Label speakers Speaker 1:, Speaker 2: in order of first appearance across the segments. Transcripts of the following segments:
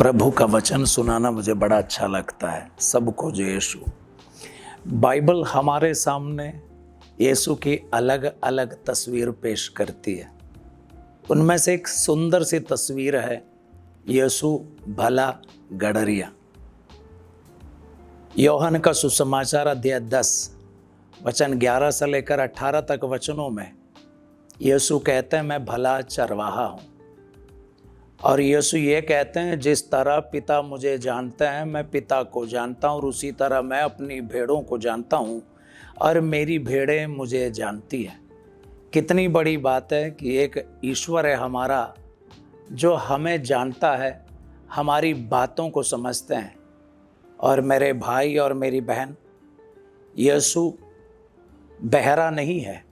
Speaker 1: प्रभु का वचन सुनाना मुझे बड़ा अच्छा लगता है। सबको जो यीशु, बाइबल हमारे सामने यीशु की अलग अलग तस्वीर पेश करती है। उनमें से एक सुंदर सी तस्वीर है यीशु भला गडरिया। यूहन्ना का सुसमाचार अध्याय 10 वचन 11 से लेकर 18 तक वचनों में यीशु कहते हैं मैं भला चरवाहा हूँ। और यीशु ये कहते हैं जिस तरह पिता मुझे जानते हैं मैं पिता को जानता हूँ और उसी तरह मैं अपनी भेड़ों को जानता हूँ और मेरी भेड़ें मुझे जानती हैं। कितनी बड़ी बात है कि एक ईश्वर है हमारा जो हमें जानता है, हमारी बातों को समझते हैं। और मेरे भाई और मेरी बहन, यीशु बहरा नहीं है,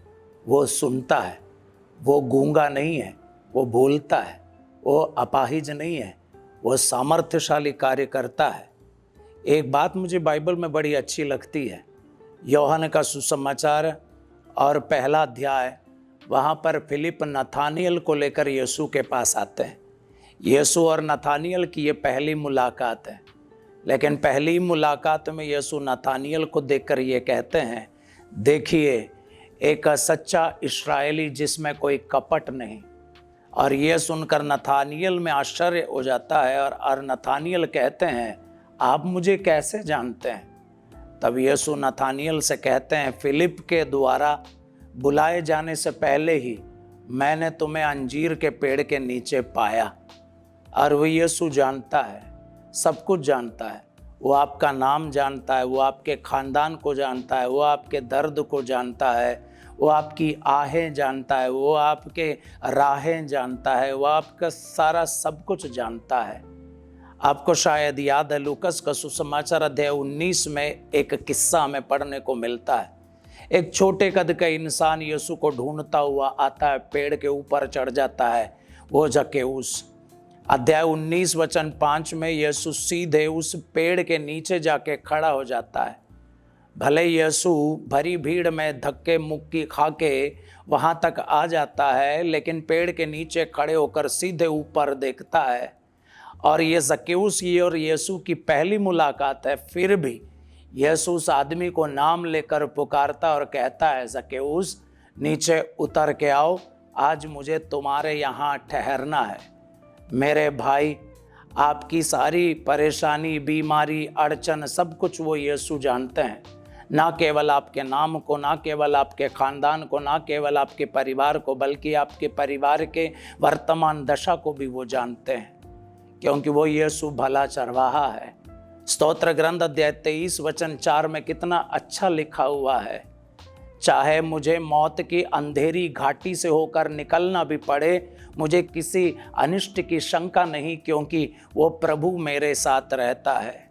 Speaker 1: वो सुनता है। वो गूंगा नहीं है, वो बोलता है। वो अपाहिज नहीं है, वो सामर्थ्यशाली कार्य करता है। एक बात मुझे बाइबल में बड़ी अच्छी लगती है। यूहन्ना का सुसमाचार और पहला अध्याय, वहाँ पर फिलिप नथानियल को लेकर यीशु के पास आते हैं। यीशु और नथानियल की ये पहली मुलाकात है। लेकिन पहली मुलाकात में यीशु नथानियल को देखकर ये कहते हैं, देखिए एक सच्चा इस्राएली जिसमें कोई कपट नहीं। और ये सुनकर नथानियल में आश्चर्य हो जाता है और नथानियल कहते हैं आप मुझे कैसे जानते हैं? तब यीशु नथानियल से कहते हैं फिलिप के द्वारा बुलाए जाने से पहले ही मैंने तुम्हें अंजीर के पेड़ के नीचे पाया। और वो यीशु जानता है, सब कुछ जानता है। वो आपका नाम जानता है, वो आपके खानदान को जानता है, वो आपके दर्द को जानता है, वो आपकी आहें जानता है, वो आपके राहें जानता है, वो आपका सारा सब कुछ जानता है। आपको शायद याद है लूकस का सुसमाचार अध्याय 19 में एक किस्सा हमें पढ़ने को मिलता है। एक छोटे कद का इंसान यीशु को ढूंढता हुआ आता है, पेड़ के ऊपर चढ़ जाता है, वो जक्केऊस। अध्याय 19 वचन 5 में यीशु सीधे उस पेड़ के नीचे जाके खड़ा हो जाता है। भले यीशु भरी भीड़ में धक्के मुक्की खा के वहाँ तक आ जाता है, लेकिन पेड़ के नीचे खड़े होकर सीधे ऊपर देखता है। और ये जक्केऊस की और यीशु की पहली मुलाकात है। फिर भी यीशु उस आदमी को नाम लेकर पुकारता और कहता है, जक्केऊस नीचे उतर के आओ, आज मुझे तुम्हारे यहाँ ठहरना है। मेरे भाई, आपकी सारी परेशानी, बीमारी, अड़चन, सब कुछ वो यीशु जानते हैं। ना केवल आपके नाम को, ना केवल आपके खानदान को, ना केवल आपके परिवार को, बल्कि आपके परिवार के वर्तमान दशा को भी वो जानते हैं, क्योंकि वो यीशु भला चरवाहा है। स्तोत्र ग्रंथ अध्याय 23 वचन 4 में कितना अच्छा लिखा हुआ है, चाहे मुझे मौत की अंधेरी घाटी से होकर निकलना भी पड़े, मुझे किसी अनिष्ट की शंका नहीं, क्योंकि वो प्रभु मेरे साथ रहता है।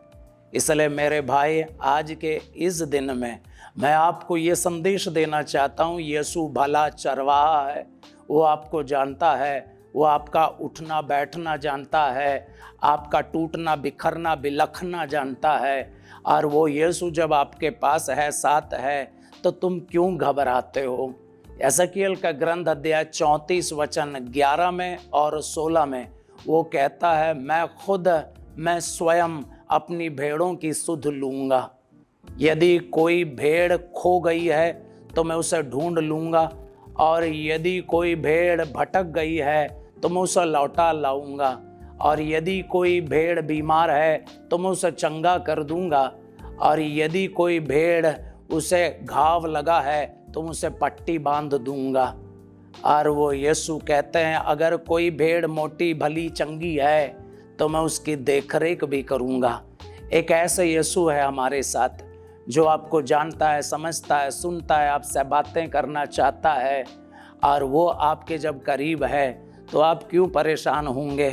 Speaker 1: इसलिए मेरे भाई, आज के इस दिन में मैं आपको ये संदेश देना चाहता हूँ, यीशु भला चरवाहा है। वो आपको जानता है, वो आपका उठना बैठना जानता है, आपका टूटना बिखरना बिलखना जानता है। और वो यीशु जब आपके पास है, साथ है, तो तुम क्यों घबराते हो? एजेकियल का ग्रंथ अध्याय 34 वचन 11 में और 16 में वो कहता है, मैं स्वयं अपनी भेड़ों की सुध लूँगा। यदि कोई भेड़ खो गई है तो मैं उसे ढूंढ लूँगा, और यदि कोई भेड़ भटक गई है तो मैं उसे लौटा लाऊंगा, और यदि कोई भेड़ बीमार है तो मैं उसे चंगा कर दूंगा, और यदि कोई भेड़ उसे घाव लगा है तो मैं उसे पट्टी बांध दूंगा। और वो यीशु कहते हैं अगर कोई भेड़ मोटी भली चंगी है तो मैं उसकी देखरेख भी करूंगा। एक ऐसे यीशु है हमारे साथ जो आपको जानता है, समझता है, सुनता है, आपसे बातें करना चाहता है। और वो आपके जब करीब है तो आप क्यों परेशान होंगे?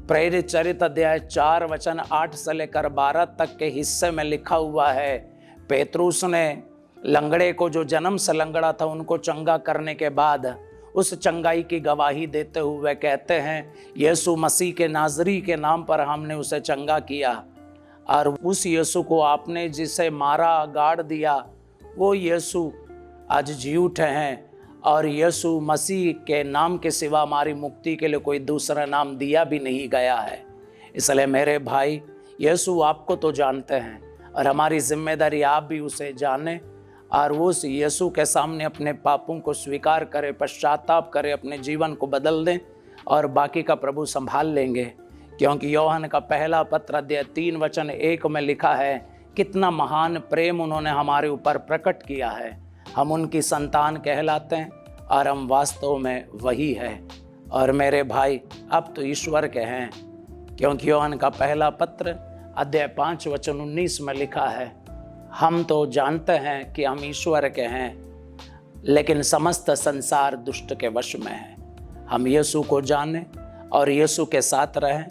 Speaker 1: प्रेरित चरित्र अध्याय 4 वचन 8 से लेकर 12 तक के हिस्से में लिखा हुआ है, पेतरुस ने लंगड़े को, जो जन्म से लंगड़ा था, उनको चंगा करने के बाद उस चंगाई की गवाही देते हुए कहते हैं, यीशु मसीह के नाजरी के नाम पर हमने उसे चंगा किया। और उस यीशु को आपने जिसे मारा, गाड़ दिया, वो यीशु आज जी उठे हैं। और यीशु मसीह के नाम के सिवा हमारी मुक्ति के लिए कोई दूसरा नाम दिया भी नहीं गया है। इसलिए मेरे भाई, यीशु आपको तो जानते हैं और हमारी जिम्मेदारी आप भी उसे जाने और वो उस यीशु के सामने अपने पापों को स्वीकार करे, पश्चाताप करे, अपने जीवन को बदल दें और बाकी का प्रभु संभाल लेंगे। क्योंकि यूहन्ना का पहला पत्र अध्याय 3:1 में लिखा है, कितना महान प्रेम उन्होंने हमारे ऊपर प्रकट किया है, हम उनकी संतान कहलाते हैं और हम वास्तव में वही है। और मेरे भाई, अब तो ईश्वर के हैं, क्योंकि यूहन्ना का पहला पत्र अध्याय 5:19 में लिखा है, हम तो जानते हैं कि हम ईश्वर के हैं, लेकिन समस्त संसार दुष्ट के वश में है। हम यीशु को जानें और यीशु के साथ रहें,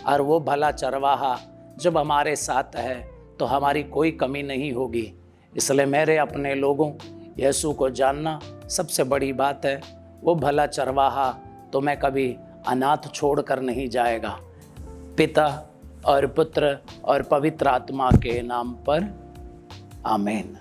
Speaker 1: और वो भला चरवाहा जब हमारे साथ है तो हमारी कोई कमी नहीं होगी। इसलिए मेरे अपने लोगों, यीशु को जानना सबसे बड़ी बात है। वो भला चरवाहा तुम्हें कभी अनाथ छोड़ कर नहीं जाएगा। पिता और पुत्र और पवित्र आत्मा के नाम पर आमीन।